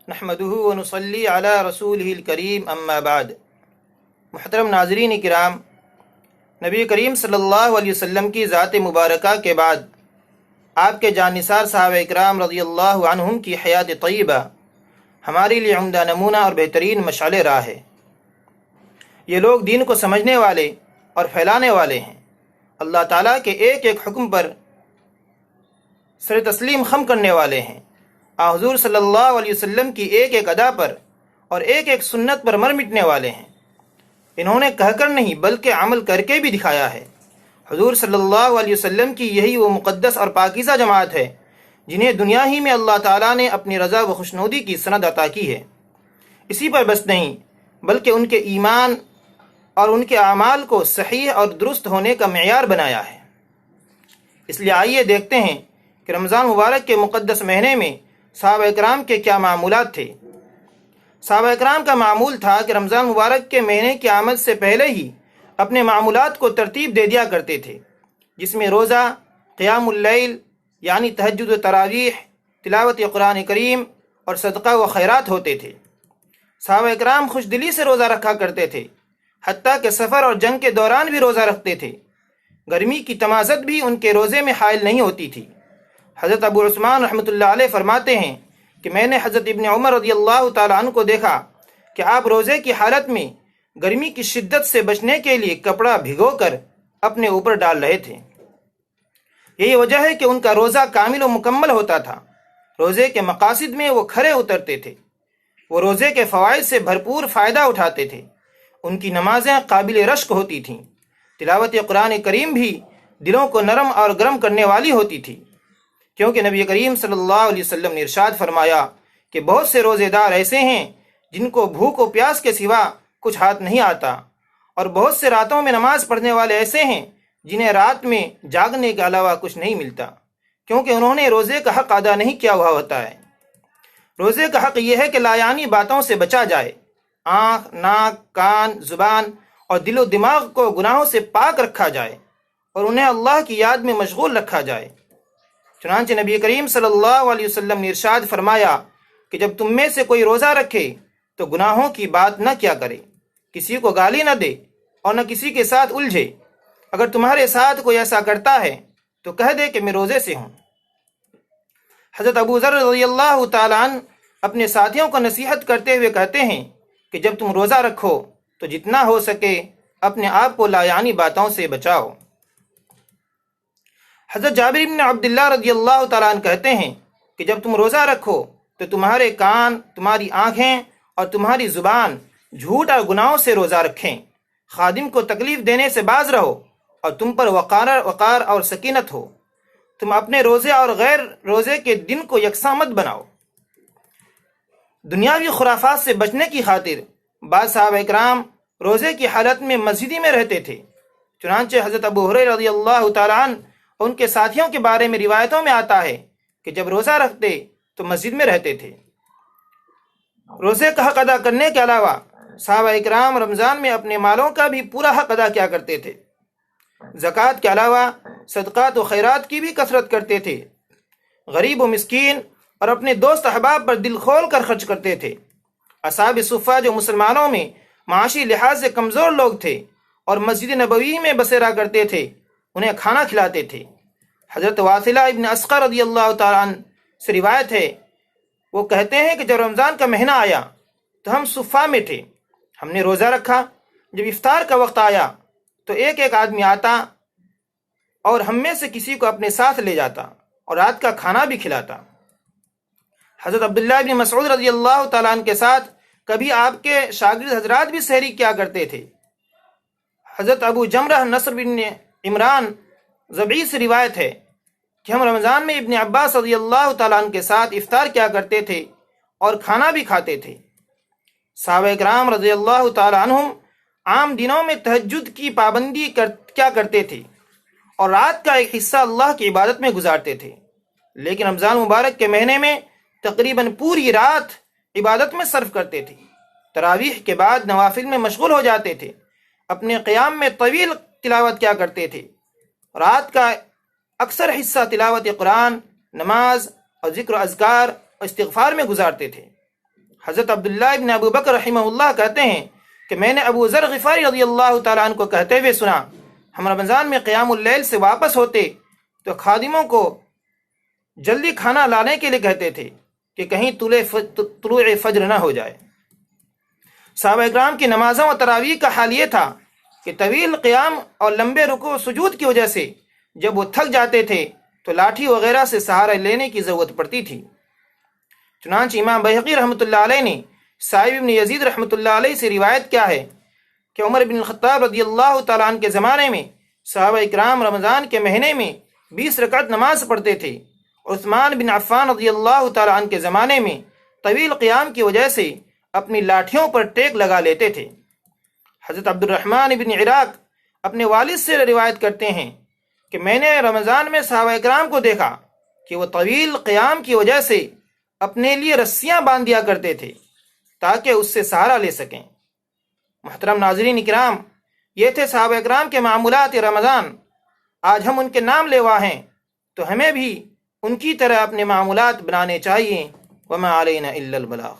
نحمده ونصلي على رسوله الكريم اما بعد۔ محترم ناظرین کرام، نبی کریم صلی اللہ علیہ وسلم کی ذات مبارکہ کے بعد آپ کے جانثار صحابہ اکرام رضی اللہ عنہم کی حیات طیبہ ہمارے لیے عمدہ نمونہ اور بہترین مشعل راہ ہے۔ یہ لوگ دین کو سمجھنے والے اور پھیلانے والے ہیں، اللہ تعالیٰ کے ایک ایک حکم پر سر تسلیم خم کرنے والے ہیں، حضور صلی اللہ علیہ وسلم کی ایک ایک ادا پر اور ایک ایک سنت پر مر مٹنے والے ہیں۔ انہوں نے کہہ کر نہیں بلکہ عمل کر کے بھی دکھایا ہے۔ حضور صلی اللہ علیہ وسلم کی یہی وہ مقدس اور پاکیزہ جماعت ہے جنہیں دنیا ہی میں اللہ تعالیٰ نے اپنی رضا و خوشنودی کی سند عطا کی ہے۔ اسی پر بس نہیں بلکہ ان کے ایمان اور ان کے اعمال کو صحیح اور درست ہونے کا معیار بنایا ہے۔ اس لیے آئیے دیکھتے ہیں کہ رمضان مبارک کے مقدس مہینے میں صحابہ اکرام کے کیا معمولات تھے۔ صحابہ اکرام کا معمول تھا کہ رمضان مبارک کے مہینے کی آمد سے پہلے ہی اپنے معمولات کو ترتیب دے دیا کرتے تھے، جس میں روزہ، قیام اللیل یعنی تہجد و تراویح، تلاوت قرآن کریم اور صدقہ و خیرات ہوتے تھے۔ صحابہ اکرام خوش دلی سے روزہ رکھا کرتے تھے، حتیٰ کہ سفر اور جنگ کے دوران بھی روزہ رکھتے تھے۔ گرمی کی تمازت بھی ان کے روزے میں حائل نہیں ہوتی تھی۔ حضرت ابو عثمان رحمۃ اللہ علیہ فرماتے ہیں کہ میں نے حضرت ابن عمر رضی اللہ تعالیٰ عنہ کو دیکھا کہ آپ روزے کی حالت میں گرمی کی شدت سے بچنے کے لیے کپڑا بھگو کر اپنے اوپر ڈال رہے تھے۔ یہی وجہ ہے کہ ان کا روزہ کامل و مکمل ہوتا تھا۔ روزے کے مقاصد میں وہ کھرے اترتے تھے، وہ روزے کے فوائد سے بھرپور فائدہ اٹھاتے تھے۔ ان کی نمازیں قابل رشک ہوتی تھیں، تلاوت قرآن کریم بھی دلوں کو نرم اور گرم کرنے والی ہوتی تھی، کیونکہ نبی کریم صلی اللہ علیہ وسلم نے ارشاد فرمایا کہ بہت سے روزے دار ایسے ہیں جن کو بھوک و پیاس کے سوا کچھ ہاتھ نہیں آتا، اور بہت سے راتوں میں نماز پڑھنے والے ایسے ہیں جنہیں رات میں جاگنے کے علاوہ کچھ نہیں ملتا، کیونکہ انہوں نے روزے کا حق ادا نہیں کیا ہوا ہوتا ہے۔ روزے کا حق یہ ہے کہ لایانی باتوں سے بچا جائے، آنکھ، ناک، کان، زبان اور دل و دماغ کو گناہوں سے پاک رکھا جائے اور انہیں اللہ کی یاد میں مشغول رکھا جائے۔ چنانچہ نبی کریم صلی اللہ علیہ وسلم نے ارشاد فرمایا کہ جب تم میں سے کوئی روزہ رکھے تو گناہوں کی بات نہ کیا کرے، کسی کو گالی نہ دے اور نہ کسی کے ساتھ الجھے۔ اگر تمہارے ساتھ کوئی ایسا کرتا ہے تو کہہ دے کہ میں روزے سے ہوں۔ حضرت ابو ذر رضی اللہ تعالیٰ عنہ اپنے ساتھیوں کو نصیحت کرتے ہوئے کہتے ہیں کہ جب تم روزہ رکھو تو جتنا ہو سکے اپنے آپ کو لایانی باتوں سے بچاؤ۔ حضرت جابر بن عبداللہ رضی اللہ تعالیٰ عنہ کہتے ہیں کہ جب تم روزہ رکھو تو تمہارے کان، تمہاری آنکھیں اور تمہاری زبان جھوٹ اور گناہوں سے روزہ رکھیں، خادم کو تکلیف دینے سے باز رہو اور تم پر وقار اور سکینت ہو۔ تم اپنے روزے اور غیر روزے کے دن کو یکساں مت بناؤ۔ دنیاوی خرافات سے بچنے کی خاطر بعض صحابہ اکرام روزے کی حالت میں مسجد میں رہتے تھے۔ چنانچہ حضرت ابو ہریرہ رضی اللہ تعالیٰ عنہ ان کے ساتھیوں کے بارے میں روایتوں میں آتا ہے کہ جب روزہ رکھتے تو مسجد میں رہتے تھے۔ روزے کا حق ادا کرنے کے علاوہ صحابہ اکرام رمضان میں اپنے مالوں کا بھی پورا حق ادا کیا کرتے تھے۔ زکوٰۃ کے علاوہ صدقات و خیرات کی بھی کثرت کرتے تھے، غریب و مسکین اور اپنے دوست احباب پر دل کھول کر خرچ کرتے تھے۔ اصحاب صفہ جو مسلمانوں میں معاشی لحاظ سے کمزور لوگ تھے اور مسجد نبوی میں بسیرا کرتے تھے، انہیں کھانا کھلاتے تھے۔ حضرت واصلہ ابن اسقر رضی اللہ تعالیٰ عنہ سے روایت ہے، وہ کہتے ہیں کہ جب رمضان کا مہینہ آیا تو ہم صفہ میں تھے، ہم نے روزہ رکھا۔ جب افطار کا وقت آیا تو ایک ایک آدمی آتا اور ہم میں سے کسی کو اپنے ساتھ لے جاتا اور رات کا کھانا بھی کھلاتا۔ حضرت عبداللہ بن مسعود رضی اللہ تعالیٰ عنہ کے ساتھ کبھی آپ کے شاگرد حضرات بھی سحری کیا کرتے تھے۔ حضرت ابو جمرہ نصر بن عمران ضبعی سے روایت ہے کہ ہم رمضان میں ابن عباس رضی اللہ تعالیٰ عنہ کے ساتھ افطار کیا کرتے تھے اور کھانا بھی کھاتے تھے۔ صحابہ اکرام رضی اللہ تعالیٰ عنہم عام دنوں میں تہجد کی پابندی کیا کرتے تھے اور رات کا ایک حصہ اللہ کی عبادت میں گزارتے تھے، لیکن رمضان مبارک کے مہینے میں تقریباً پوری رات عبادت میں صرف کرتے تھے۔ تراویح کے بعد نوافل میں مشغول ہو جاتے تھے، اپنے قیام میں طویل تلاوت کیا کرتے تھے۔ رات کا اکثر حصہ تلاوت قرآن، نماز اور ذکر و اذکار اور استغفار میں گزارتے تھے۔ حضرت عبداللہ ابن ابو بکر رحمہ اللہ کہتے ہیں کہ میں نے ابو ذر غفاری رضی اللہ تعالیٰ عنہ کو کہتے ہوئے سنا، ہم رمضان میں قیام اللیل سے واپس ہوتے تو خادموں کو جلدی کھانا لانے کے لیے کہتے تھے کہ کہیں طلوع فجر نہ ہو جائے۔ صحابہ اکرام کی نمازوں و تراویح کا حال یہ تھا کہ طویل قیام اور لمبے رکوع و سجود کی وجہ سے جب وہ تھک جاتے تھے تو لاٹھی وغیرہ سے سہارا لینے کی ضرورت پڑتی تھی۔ چنانچہ امام بہقی رحمۃ اللہ علیہ نے سائب ابن یزید رحمۃ اللہ علیہ سے روایت کیا ہے کہ عمر بن الخطاب رضی اللہ تعالیٰ عنہ کے زمانے میں صحابہ اکرام رمضان کے مہینے میں 20 رکعت نماز پڑھتے تھے۔ عثمان بن عفان رضی اللہ تعالیٰ عنہ کے زمانے میں طویل قیام کی وجہ سے اپنی لاٹھیوں پر ٹیک لگا لیتے تھے۔ حضرت عبد الرحمن بن عراق اپنے والد سے روایت کرتے ہیں کہ میں نے رمضان میں صحابہ اکرام کو دیکھا کہ وہ طویل قیام کی وجہ سے اپنے لیے رسیاں باندھ دیا کرتے تھے تاکہ اس سے سہارا لے سکیں۔ محترم ناظرین کرام، یہ تھے صحابہ اکرام کے معمولات رمضان۔ آج ہم ان کے نام لیوا ہیں تو ہمیں بھی ان کی طرح اپنے معمولات بنانے چاہیے۔ وما علینا الا البلاغ۔